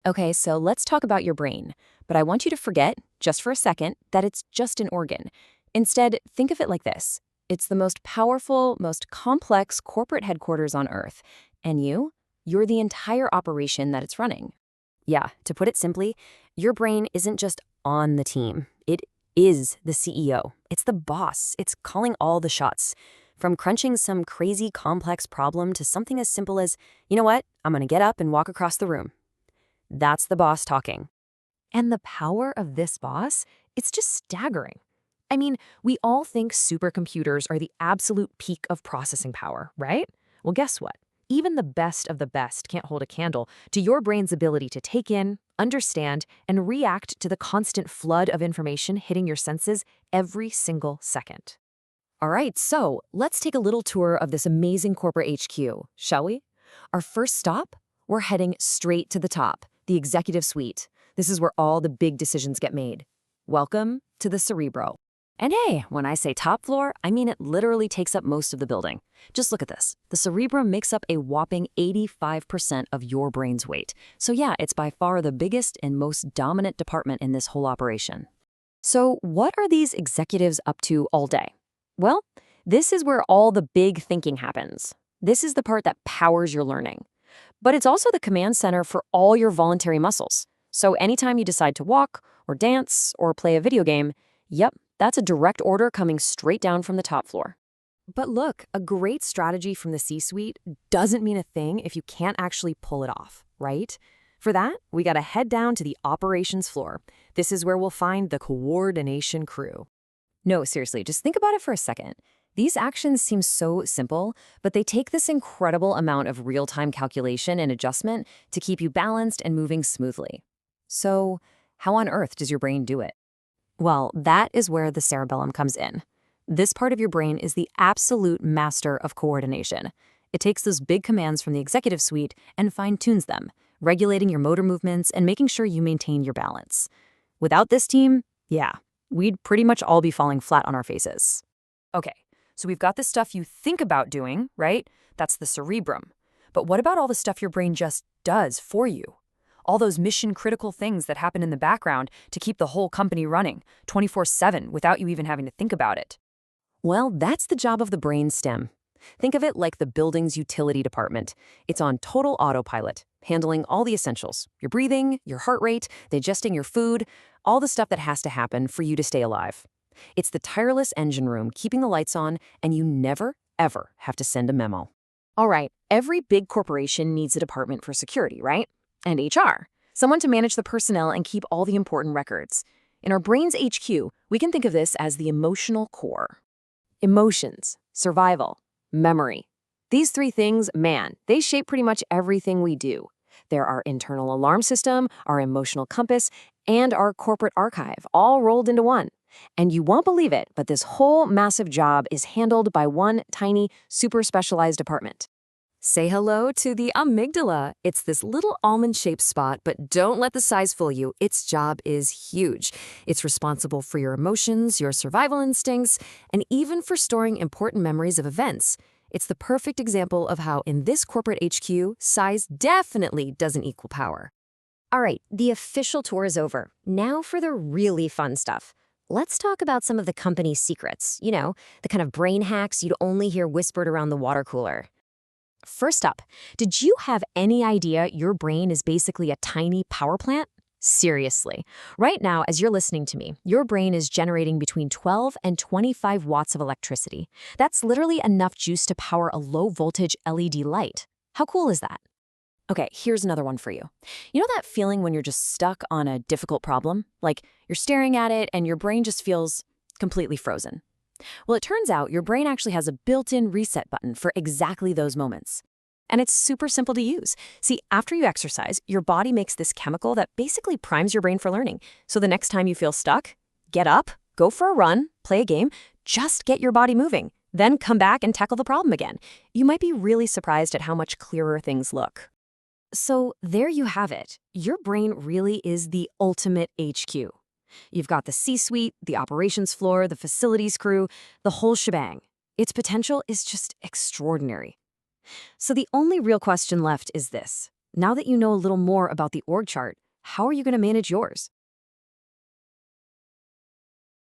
Okay, so let's talk about your brain. But I want you to forget, just for a second, that it's just an organ. Instead, think of it like this. It's the most powerful, most complex corporate headquarters on Earth. And you're the entire operation that it's running. Yeah, to put it simply, your brain isn't just on the team. It is the CEO. It's the boss. It's calling all the shots. From crunching some crazy complex problem to something as simple as, you know what, I'm gonna get up and walk across the room. That's the boss talking. And the power of this boss, it's just staggering. I mean, we all think supercomputers are the absolute peak of processing power, right? Well, guess what? Even the best of the best can't hold a candle to your brain's ability to take in, understand, and react to the constant flood of information hitting your senses every single second. All right, so let's take a little tour of this amazing corporate HQ, shall we? Our first stop? We're heading straight to the top, the executive suite. This is where all the big decisions get made. Welcome to the Cerebro. And hey, when I say top floor, I mean it literally takes up most of the building. Just look at this. The cerebrum makes up a whopping 85% of your brain's weight. So yeah, it's by far the biggest and most dominant department in this whole operation. So what are these executives up to all day? Well, this is where all the big thinking happens. This is the part that powers your learning. But it's also the command center for all your voluntary muscles. So anytime you decide to walk, or dance, or play a video game, yep, that's a direct order coming straight down from the top floor. But look, a great strategy from the C-suite doesn't mean a thing if you can't actually pull it off, right? For that, we gotta head down to the operations floor. This is where we'll find the coordination crew. No, seriously, just think about it for a second. These actions seem so simple, but they take this incredible amount of real-time calculation and adjustment to keep you balanced and moving smoothly. So, how on earth does your brain do it? Well, that is where the cerebellum comes in. This part of your brain is the absolute master of coordination. It takes those big commands from the executive suite and fine-tunes them, regulating your motor movements and making sure you maintain your balance. Without this team, yeah, we'd pretty much all be falling flat on our faces. Okay, so we've got the stuff you think about doing, right? That's the cerebrum. But what about all the stuff your brain just does for you? All those mission-critical things that happen in the background to keep the whole company running 24/7 without you even having to think about it. Well, that's the job of the brain stem. Think of it like the building's utility department. It's on total autopilot, handling all the essentials: your breathing, your heart rate, digesting your food, all the stuff that has to happen for you to stay alive. It's the tireless engine room keeping the lights on, and you never, ever have to send a memo. All right, every big corporation needs a department for security, right? And HR, someone to manage the personnel and keep all the important records. In our brain's HQ, we can think of this as the emotional core. Emotions, survival, memory. These three things, man, they shape pretty much everything we do. They're our internal alarm system, our emotional compass, and our corporate archive, all rolled into one. And you won't believe it, but this whole massive job is handled by one tiny, super specialized department. Say hello to the amygdala. It's this little almond-shaped spot, but don't let the size fool you. Its job is huge. It's responsible for your emotions, your survival instincts, and even for storing important memories of events. It's the perfect example of how, in this corporate HQ, size definitely doesn't equal power. All right, the official tour is over. Now for the really fun stuff. Let's talk about some of the company's secrets. You know, the kind of brain hacks you'd only hear whispered around the water cooler. First up, did you have any idea your brain is basically a tiny power plant? Seriously. Right now, as you're listening to me, your brain is generating between 12 and 25 watts of electricity. That's literally enough juice to power a low-voltage LED light. How cool is that? Okay, here's another one for you. You know that feeling when you're just stuck on a difficult problem? Like you're staring at it and your brain just feels completely frozen. Well, it turns out your brain actually has a built-in reset button for exactly those moments. And it's super simple to use. See, after you exercise, your body makes this chemical that basically primes your brain for learning. So the next time you feel stuck, get up, go for a run, play a game, just get your body moving. Then come back and tackle the problem again. You might be really surprised at how much clearer things look. So there you have it. Your brain really is the ultimate HQ. You've got the C-suite, the operations floor, the facilities crew, the whole shebang. Its potential is just extraordinary. So the only real question left is this. Now that you know a little more about the org chart, how are you going to manage yours?